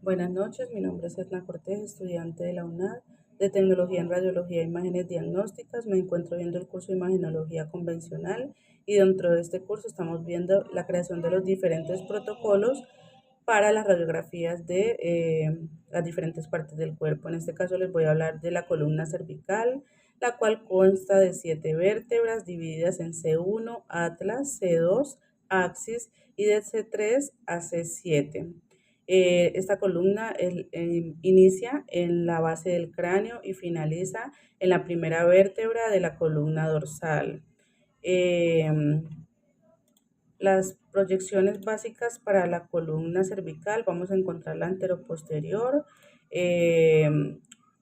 Buenas noches, mi nombre es Edna Cortés, estudiante de la UNAD de Tecnología en Radiología e Imágenes Diagnósticas. Me encuentro viendo el curso de Imagenología Convencional y dentro de este curso estamos viendo la creación de los diferentes protocolos para las radiografías de las diferentes partes del cuerpo. En este caso les voy a hablar de la columna cervical, la cual consta de 7 vértebras divididas en C1, atlas, C2, axis y de C3 a C7. Esta columna inicia en la base del cráneo y finaliza en la primera vértebra de la columna dorsal. Las proyecciones básicas para la columna cervical, vamos a encontrar la anteroposterior,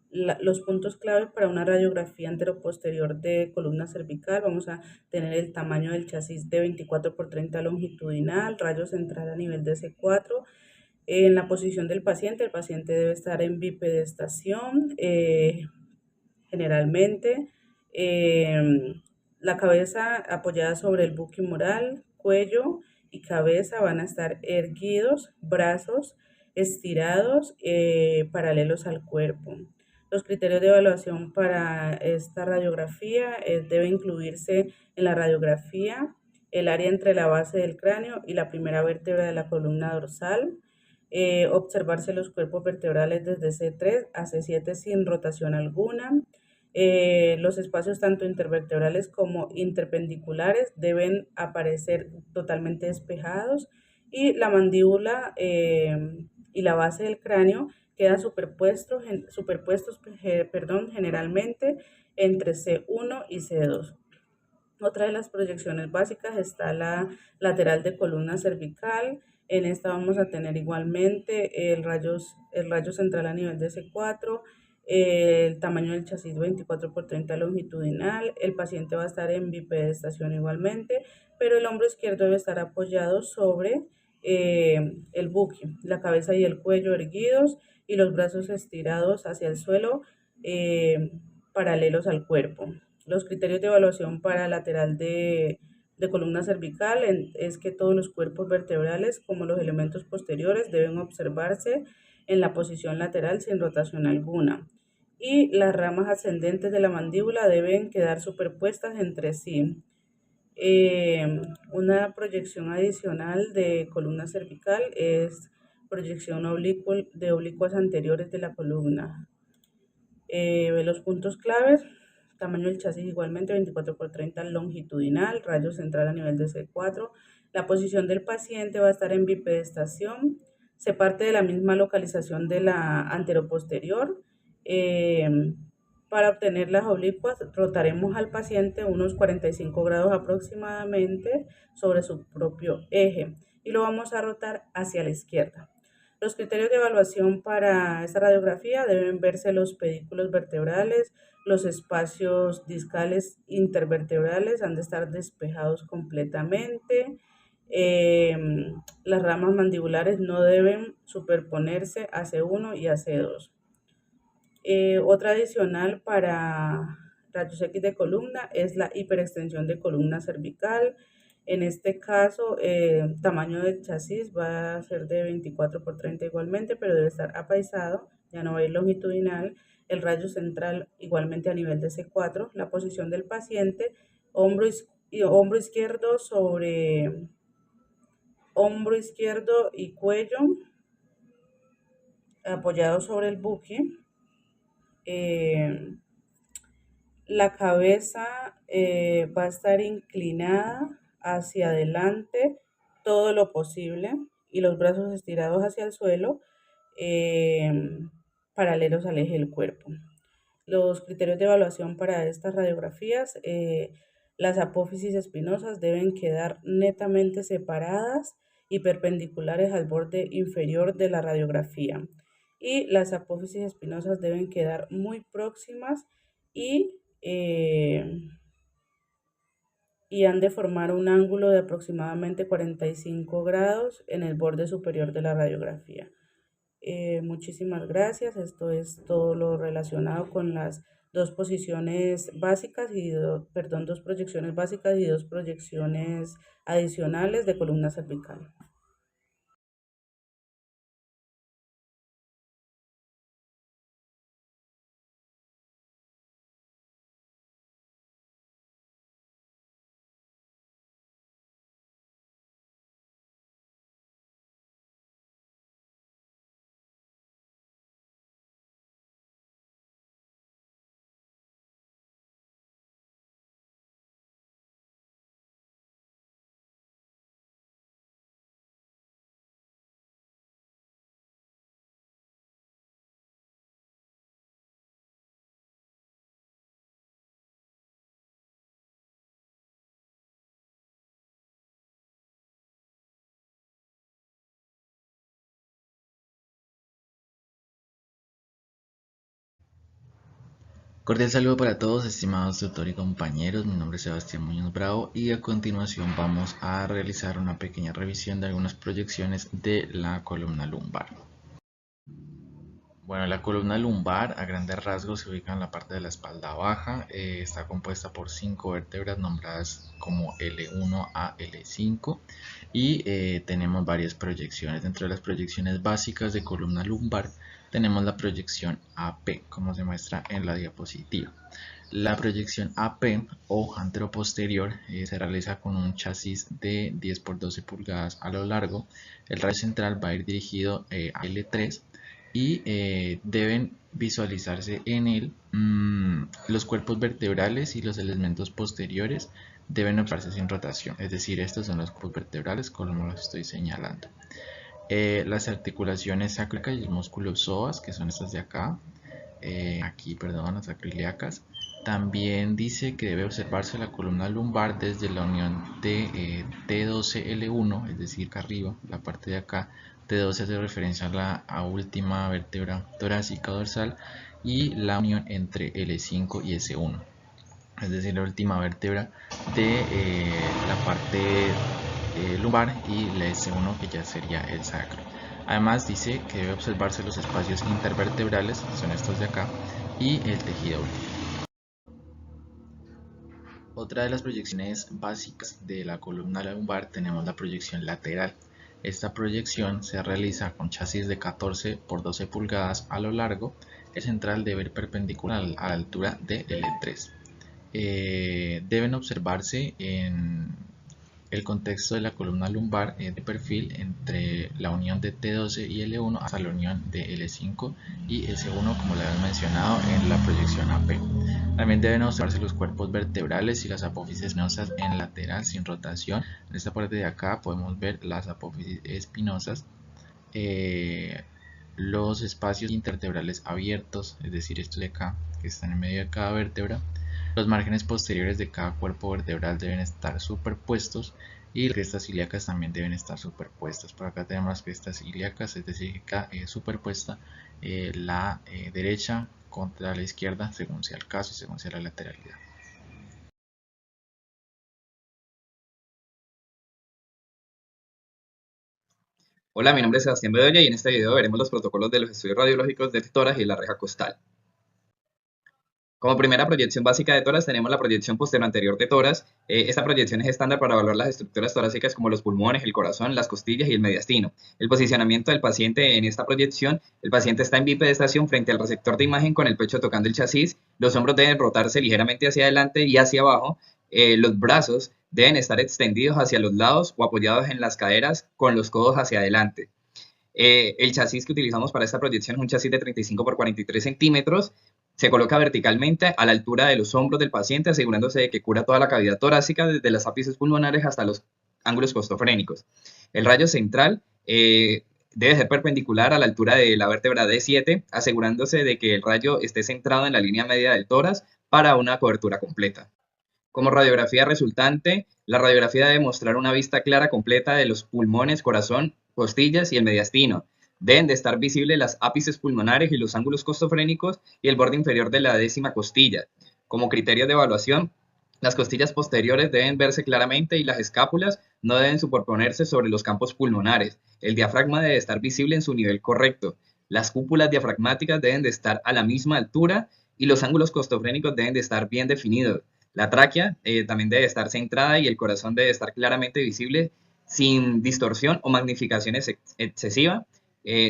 los puntos claves para una radiografía anteroposterior de columna cervical. Vamos a tener el tamaño del chasis de 24 por 30 longitudinal, rayo central a nivel de C4. En la posición del paciente, el paciente debe estar en bipedestación, generalmente. La cabeza apoyada sobre el buque humeral, cuello y cabeza van a estar erguidos, brazos estirados, paralelos al cuerpo. Los criterios de evaluación para esta radiografía debe incluirse en la radiografía el área entre la base del cráneo y la primera vértebra de la columna dorsal. Observarse los cuerpos vertebrales desde C3 a C7 sin rotación alguna. Los espacios tanto intervertebrales como interpendiculares deben aparecer totalmente despejados y la mandíbula y la base del cráneo quedan superpuestos, generalmente entre C1 y C2. Otra de las proyecciones básicas está la lateral de columna cervical. En esta vamos a tener igualmente el rayo central a nivel de C4, el tamaño del chasis 24 por 30 longitudinal. El paciente va a estar en bipedestación igualmente, pero el hombro izquierdo debe estar apoyado sobre el buque, la cabeza y el cuello erguidos y los brazos estirados hacia el suelo, paralelos al cuerpo. Los criterios de evaluación para lateral de columna cervical es que todos los cuerpos vertebrales, como los elementos posteriores, deben observarse en la posición lateral sin rotación alguna. Y las ramas ascendentes de la mandíbula deben quedar superpuestas entre sí. Una proyección adicional de columna cervical es proyección de oblicuas anteriores de la columna. Los puntos claves: tamaño del chasis igualmente 24 por 30 longitudinal, rayo central a nivel de C4. La posición del paciente va a estar en bipedestación, se parte de la misma localización de la anteroposterior. Para obtener las oblicuas, rotaremos al paciente unos 45 grados aproximadamente sobre su propio eje y lo vamos a rotar hacia la izquierda. Los criterios de evaluación para esta radiografía: deben verse los pedículos vertebrales, los espacios discales intervertebrales han de estar despejados completamente. Las ramas mandibulares no deben superponerse a C1 y a C2. Otra adicional para rayos X de columna es la hiperextensión de columna cervical. En este caso, tamaño del chasis va a ser de 24 por 30 igualmente, pero debe estar apaisado, ya no va a ir longitudinal. El rayo central igualmente a nivel de C4. La posición del paciente: hombro izquierdo sobre hombro izquierdo y cuello apoyado sobre el buque. Eh, la cabeza va a estar inclinada hacia adelante todo lo posible y los brazos estirados hacia el suelo, eh, paralelos al eje del cuerpo. Los criterios de evaluación para estas radiografías: las apófisis espinosas deben quedar netamente separadas y perpendiculares al borde inferior de la radiografía. Y las apófisis espinosas deben quedar muy próximas y, y han de formar un ángulo de aproximadamente 45 grados en el borde superior de la radiografía. Muchísimas gracias. Esto es todo lo relacionado con las dos posiciones básicas dos proyecciones básicas y dos proyecciones adicionales de columna cervical. Cordial saludo para todos, estimados doctor y compañeros. Mi nombre es Sebastián Muñoz Bravo y a continuación vamos a realizar una pequeña revisión de algunas proyecciones de la columna lumbar. Bueno, la columna lumbar a grandes rasgos se ubica en la parte de la espalda baja. Está compuesta por 5 vértebras nombradas como L1 a L5 y tenemos varias proyecciones. Dentro de las proyecciones básicas de columna lumbar tenemos la proyección AP, como se muestra en la diapositiva. La proyección AP o anteroposterior se realiza con un chasis de 10 por 12 pulgadas a lo largo. El rayo central va a ir dirigido a L3 y deben visualizarse en él los cuerpos vertebrales y los elementos posteriores deben observarse sin rotación, es decir, estos son los cuerpos vertebrales como los estoy señalando. Las articulaciones sacroiliacas y el músculo psoas, que son estas de acá, las sacroiliacas. También dice que debe observarse la columna lumbar desde la unión de T12L1, es decir, acá arriba, la parte de acá. T12 hace referencia a la última vértebra torácica dorsal y la unión entre L5 y S1, es decir, la última vértebra de la parte lumbar y la S1 que ya sería el sacro. Además dice que debe observarse los espacios intervertebrales, que son estos de acá, y el tejido último. Otra de las proyecciones básicas de la columna lumbar tenemos la proyección lateral. Esta proyección se realiza con chasis de 14 por 12 pulgadas a lo largo. El central debe ir perpendicular a la altura de L3. Deben observarse en el contexto de la columna lumbar de perfil entre la unión de T12 y L1 hasta la unión de L5 y S1, como lo habíamos mencionado en la proyección AP. También deben observarse los cuerpos vertebrales y las apófisis espinosas en lateral sin rotación. En esta parte de acá podemos ver las apófisis espinosas, los espacios intervertebrales abiertos, es decir, estos de acá que están en medio de cada vértebra. Los márgenes posteriores de cada cuerpo vertebral deben estar superpuestos y las crestas ilíacas también deben estar superpuestas. Por acá tenemos las crestas ilíacas, es decir, que acá superpuesta la derecha contra la izquierda según sea el caso y según sea la lateralidad. Hola, mi nombre es Sebastián Bedoya y en este video veremos los protocolos de los estudios radiológicos del tórax y la reja costal. Como primera proyección básica de tórax tenemos la proyección posterior de tórax. Esta proyección es estándar para evaluar las estructuras torácicas como los pulmones, el corazón, las costillas y el mediastino. El posicionamiento del paciente en esta proyección: el paciente está en bipedestación frente al receptor de imagen con el pecho tocando el chasis, los hombros deben rotarse ligeramente hacia adelante y hacia abajo, los brazos deben estar extendidos hacia los lados o apoyados en las caderas con los codos hacia adelante. El chasis que utilizamos para esta proyección es un chasis de 35 por 43 centímetros. Se coloca verticalmente a la altura de los hombros del paciente, asegurándose de que cubra toda la cavidad torácica desde las ápices pulmonares hasta los ángulos costofrénicos. El rayo central debe ser perpendicular a la altura de la vértebra D7, asegurándose de que el rayo esté centrado en la línea media del tórax para una cobertura completa. Como radiografía resultante, la radiografía debe mostrar una vista clara completa de los pulmones, corazón, costillas y el mediastino. Deben de estar visibles las ápices pulmonares y los ángulos costofrénicos y el borde inferior de la décima costilla. Como criterio de evaluación, las costillas posteriores deben verse claramente y las escápulas no deben superponerse sobre los campos pulmonares. El diafragma debe estar visible en su nivel correcto. Las cúpulas diafragmáticas deben de estar a la misma altura y los ángulos costofrénicos deben de estar bien definidos. La tráquea también debe estar centrada y el corazón debe estar claramente visible sin distorsión o magnificación excesiva.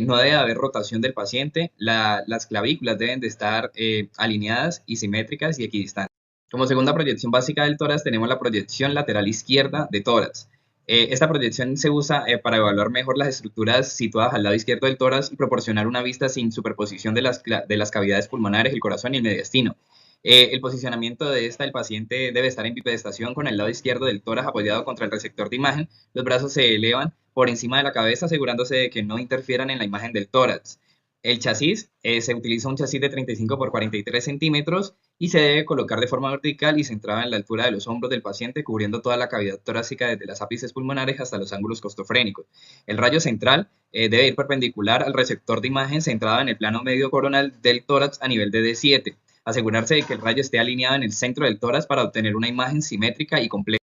No debe haber rotación del paciente. Las clavículas deben de estar alineadas y simétricas y equidistantes. Como segunda proyección básica del tórax tenemos la proyección lateral izquierda de tórax. Esta proyección se usa para evaluar mejor las estructuras situadas al lado izquierdo del tórax y proporcionar una vista sin superposición de las cavidades pulmonares, el corazón y el mediastino. El posicionamiento de el paciente debe estar en bipedestación con el lado izquierdo del tórax apoyado contra el receptor de imagen. Los brazos se elevan por encima de la cabeza asegurándose de que no interfieran en la imagen del tórax. El chasis, se utiliza un chasis de 35 por 43 centímetros y se debe colocar de forma vertical y centrada en la altura de los hombros del paciente, cubriendo toda la cavidad torácica desde las ápices pulmonares hasta los ángulos costofrénicos. El rayo central debe ir perpendicular al receptor de imagen centrado en el plano medio coronal del tórax a nivel de D7. Asegurarse de que el rayo esté alineado en el centro del tórax para obtener una imagen simétrica y completa.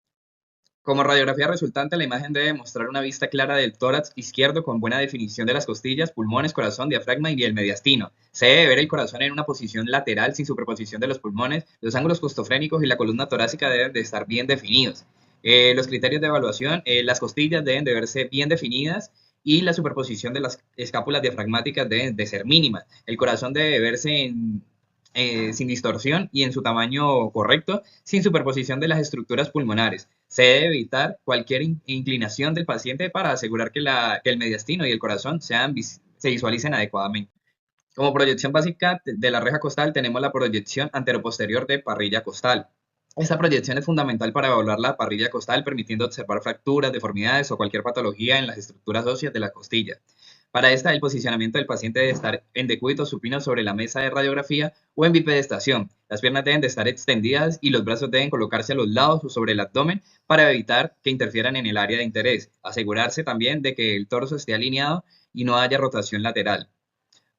Como radiografía resultante, la imagen debe mostrar una vista clara del tórax izquierdo con buena definición de las costillas, pulmones, corazón, diafragma y el mediastino. Se debe ver el corazón en una posición lateral sin superposición de los pulmones, los ángulos costofrénicos y la columna torácica deben de estar bien definidos. Los criterios de evaluación, las costillas deben de verse bien definidas y la superposición de las escápulas diafragmáticas debe de ser mínima. El corazón debe verse sin distorsión y en su tamaño correcto, sin superposición de las estructuras pulmonares. Se debe evitar cualquier inclinación del paciente para asegurar que el mediastino y el corazón se visualicen adecuadamente. Como proyección básica de la reja costal tenemos la proyección anteroposterior de parrilla costal. Esta proyección es fundamental para evaluar la parrilla costal, permitiendo observar fracturas, deformidades o cualquier patología en las estructuras óseas de la costilla. Para esta, el posicionamiento del paciente debe estar en decúbito supino sobre la mesa de radiografía o en bipedestación. Las piernas deben de estar extendidas y los brazos deben colocarse a los lados o sobre el abdomen para evitar que interfieran en el área de interés. Asegurarse también de que el torso esté alineado y no haya rotación lateral.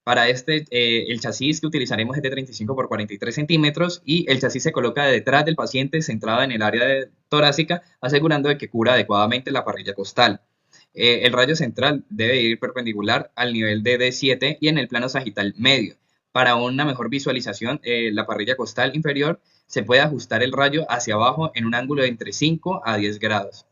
Para el chasis que utilizaremos es de 35 por 43 centímetros y el chasis se coloca detrás del paciente centrado en el área torácica, asegurando de que cubra adecuadamente la parrilla costal. El rayo central debe ir perpendicular al nivel de D7 y en el plano sagital medio. Para una mejor visualización, la parrilla costal inferior se puede ajustar el rayo hacia abajo en un ángulo de entre 5 a 10 grados.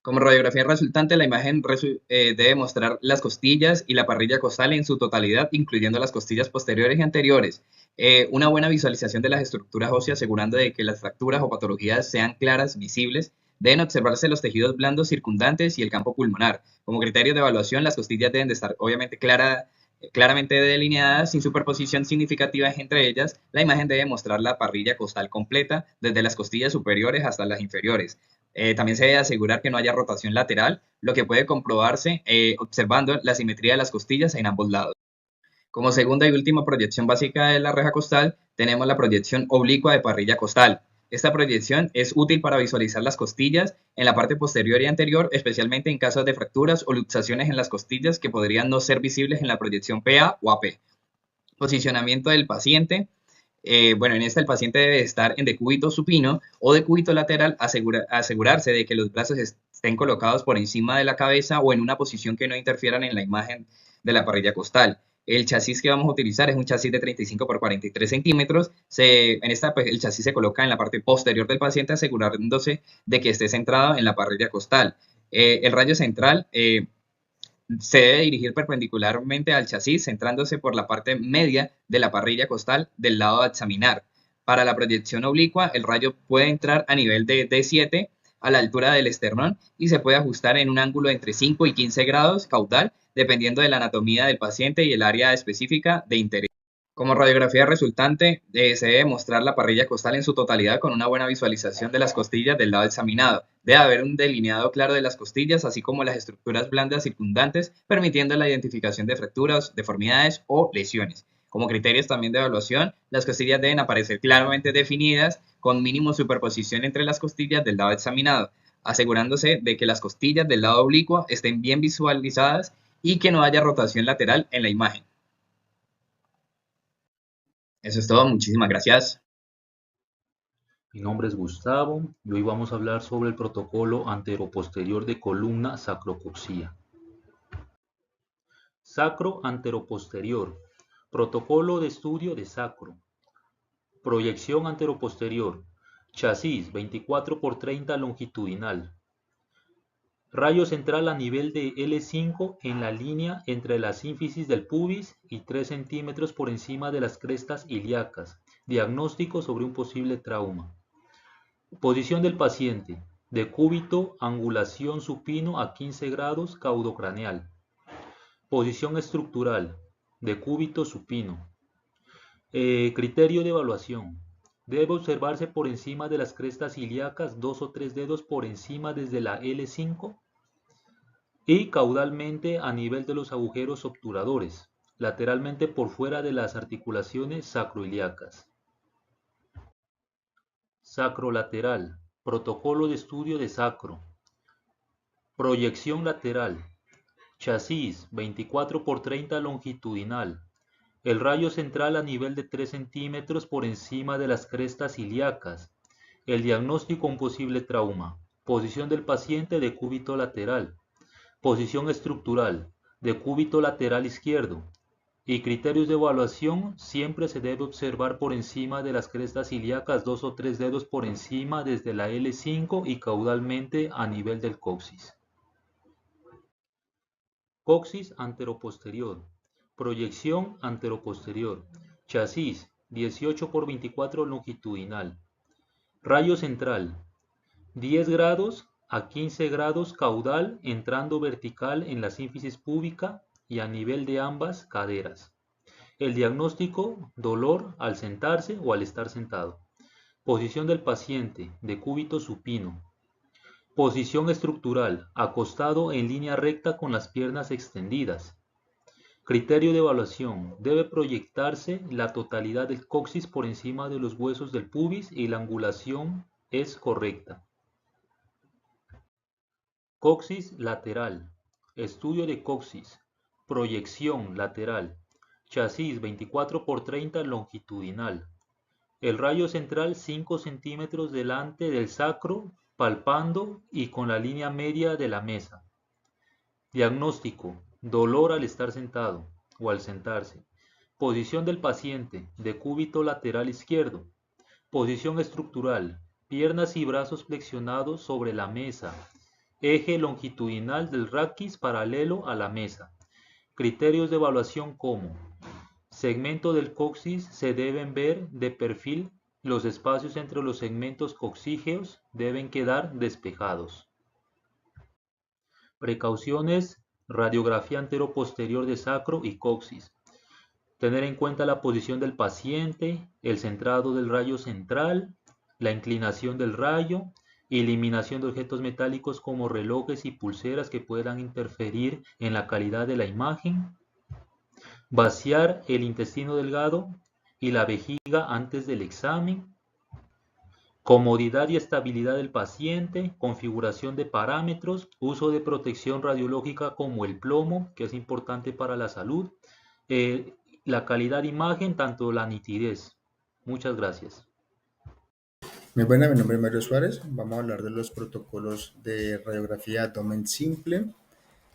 Como radiografía resultante, la imagen debe mostrar las costillas y la parrilla costal en su totalidad, incluyendo las costillas posteriores y anteriores. Una buena visualización de las estructuras óseas, asegurando de que las fracturas o patologías sean claras, visibles. Deben observarse los tejidos blandos circundantes y el campo pulmonar. Como criterio de evaluación, las costillas deben de estar obviamente claramente delineadas, sin superposición significativa entre ellas. La imagen debe mostrar la parrilla costal completa, desde las costillas superiores hasta las inferiores. También se debe asegurar que no haya rotación lateral, lo que puede comprobarse observando la simetría de las costillas en ambos lados. Como segunda y última proyección básica de la reja costal, tenemos la proyección oblicua de parrilla costal. Esta proyección es útil para visualizar las costillas en la parte posterior y anterior, especialmente en casos de fracturas o luxaciones en las costillas que podrían no ser visibles en la proyección PA o AP. Posicionamiento del paciente. En esta el paciente debe estar en decúbito supino o decúbito lateral, asegurarse de que los brazos estén colocados por encima de la cabeza o en una posición que no interfieran en la imagen de la parrilla costal. El chasis que vamos a utilizar es un chasis de 35 por 43 centímetros. El chasis se coloca en la parte posterior del paciente, asegurándose de que esté centrado en la parrilla costal. El rayo central se debe dirigir perpendicularmente al chasis, centrándose por la parte media de la parrilla costal del lado a examinar. Para la proyección oblicua, el rayo puede entrar a nivel de D7 a la altura del esternón y se puede ajustar en un ángulo entre 5 y 15 grados caudal, dependiendo de la anatomía del paciente y el área específica de interés. Como radiografía resultante, se debe mostrar la parrilla costal en su totalidad con una buena visualización de las costillas del lado examinado. Debe haber un delineado claro de las costillas, así como las estructuras blandas circundantes, permitiendo la identificación de fracturas, deformidades o lesiones. Como criterios también de evaluación, las costillas deben aparecer claramente definidas, con mínimo superposición entre las costillas del lado examinado, asegurándose de que las costillas del lado oblicuo estén bien visualizadas y que no haya rotación lateral en la imagen. Eso es todo, muchísimas gracias. Mi nombre es Gustavo y hoy vamos a hablar sobre el protocolo anteroposterior de columna sacrocoxía. Sacro anteroposterior, protocolo de estudio de sacro. Proyección anteroposterior, chasis 24 por 30 longitudinal. Rayo central a nivel de L5 en la línea entre la sínfisis del pubis y 3 centímetros por encima de las crestas ilíacas. Diagnóstico sobre un posible trauma. Posición del paciente. Decúbito, angulación supino a 15 grados caudocraneal. Posición estructural. Decúbito supino. Criterio de evaluación. Debe observarse por encima de las crestas ilíacas 2 o 3 dedos por encima desde la L5 y caudalmente a nivel de los agujeros obturadores, lateralmente por fuera de las articulaciones sacroiliacas. Sacrolateral, protocolo de estudio de sacro. Proyección lateral, chasis 24 por 30 longitudinal. El rayo central a nivel de 3 centímetros por encima de las crestas ilíacas. El diagnóstico, un posible trauma. Posición del paciente, decúbito lateral. Posición estructural, decúbito lateral izquierdo. Y criterios de evaluación, siempre se debe observar por encima de las crestas ilíacas 2 o 3 dedos por encima desde la L5 y caudalmente a nivel del coxis. Coxis anteroposterior. Proyección anteroposterior. Chasis 18 por 24 longitudinal. Rayo central 10 grados a 15 grados caudal entrando vertical en la sínfisis púbica y a nivel de ambas caderas. El diagnóstico, dolor al sentarse o al estar sentado. Posición del paciente, decúbito supino. Posición estructural, acostado en línea recta con las piernas extendidas. Criterio de evaluación, debe proyectarse la totalidad del coxis por encima de los huesos del pubis y la angulación es correcta. Coxis lateral, estudio de coxis, proyección lateral, chasis 24 por 30 longitudinal. El rayo central 5 centímetros delante del sacro, palpando y con la línea media de la mesa. Diagnóstico, dolor al estar sentado o al sentarse. Posición del paciente, decúbito lateral izquierdo. Posición estructural, piernas y brazos flexionados sobre la mesa. Eje longitudinal del raquis paralelo a la mesa. Criterios de evaluación como segmento del coxis se deben ver de perfil, los espacios entre los segmentos coxígeos deben quedar despejados. Precauciones, radiografía anteroposterior de sacro y coxis. Tener en cuenta la posición del paciente, el centrado del rayo central, la inclinación del rayo, eliminación de objetos metálicos como relojes y pulseras que puedan interferir en la calidad de la imagen, vaciar el intestino delgado y la vejiga antes del examen, comodidad y estabilidad del paciente, configuración de parámetros, uso de protección radiológica como el plomo, que es importante para la salud, la calidad de imagen, tanto la nitidez. Muchas gracias. Muy buena, mi nombre es Mario Suárez. Vamos a hablar de los protocolos de radiografía de abdomen simple,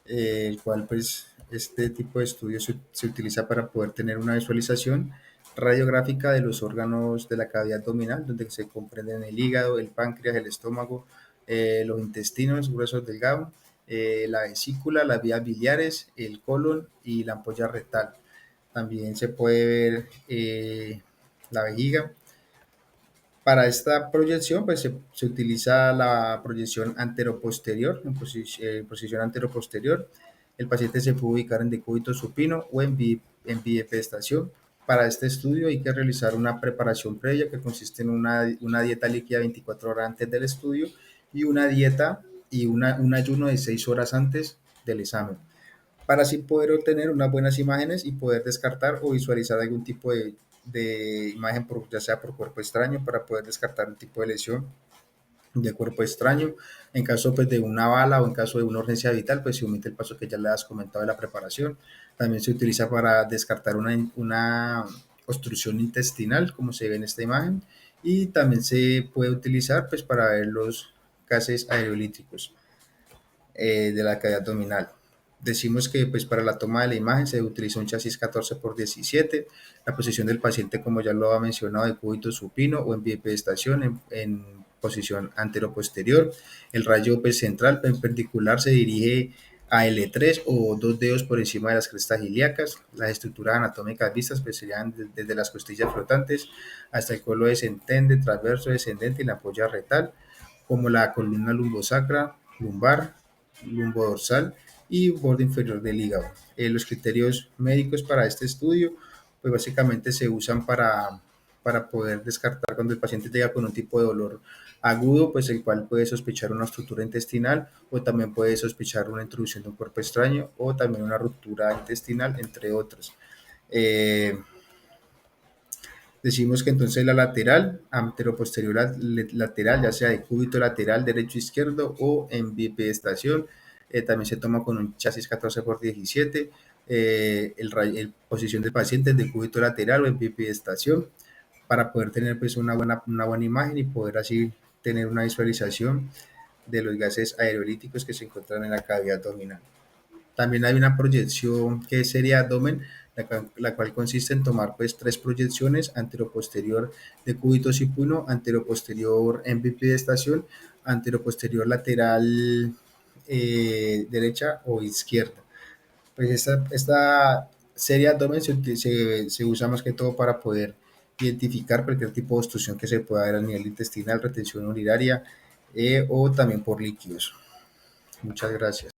el cual pues este tipo de estudio se utiliza para poder tener una visualización radiográfica de los órganos de la cavidad abdominal, donde se comprenden el hígado, el páncreas, el estómago, los intestinos gruesos delgados, la vesícula, las vías biliares, el colon y la ampolla rectal. También se puede ver la vejiga. Para esta proyección, pues se utiliza la proyección anteroposterior, en posición anteroposterior. El paciente se puede ubicar en decúbito supino o en bipedestación. Para este estudio hay que realizar una preparación previa que consiste en una dieta líquida 24 horas antes del estudio y una dieta y un ayuno de 6 horas antes del examen, para así poder obtener unas buenas imágenes y poder descartar o visualizar algún tipo de imagen, ya sea por cuerpo extraño, para poder descartar un tipo de lesión de cuerpo extraño. En caso pues, de una bala o en caso de una urgencia vital, pues se omite el paso que ya le has comentado de la preparación. También se utiliza para descartar una obstrucción intestinal, como se ve en esta imagen, y también se puede utilizar pues, para ver los gases aerolíticos de la cavidad abdominal. Decimos que pues, para la toma de la imagen se utiliza un chasis 14 por 17, la posición del paciente, como ya lo ha mencionado, de cúbito supino o en bipedestación en posición anteroposterior. El rayo pues, central perpendicular se dirige a L3 o 2 dedos por encima de las crestas ilíacas. Las estructuras anatómicas vistas pues, serían desde las costillas flotantes hasta el colon descendente, transverso, descendente y la ampolla rectal, como la columna lumbosacra, lumbar, lumbodorsal y borde inferior del hígado. Los criterios médicos para este estudio, pues básicamente se usan para poder descartar cuando el paciente llega con un tipo de dolor agudo, pues el cual puede sospechar una estructura intestinal o también puede sospechar una introducción de un cuerpo extraño o también una ruptura intestinal, entre otros. Decimos que entonces la lateral, anteroposterior lateral, ya sea de cúbito lateral, derecho, izquierdo o en bipedestación, también se toma con un chasis 14 por 17. el posición del paciente de cúbito lateral o en bipedestación para poder tener pues una buena imagen y poder así tener una visualización de los gases aerolíticos que se encuentran en la cavidad abdominal. También hay una proyección que es serie abdomen, la cual consiste en tomar pues 3 proyecciones, anteroposterior de cúbito cipuno, anteroposterior en bipedestación, anteroposterior lateral derecha o izquierda. Pues esta serie abdomen se usa más que todo para poder identificar cualquier tipo de obstrucción que se pueda ver a nivel intestinal, retención urinaria o también por líquidos. Muchas gracias.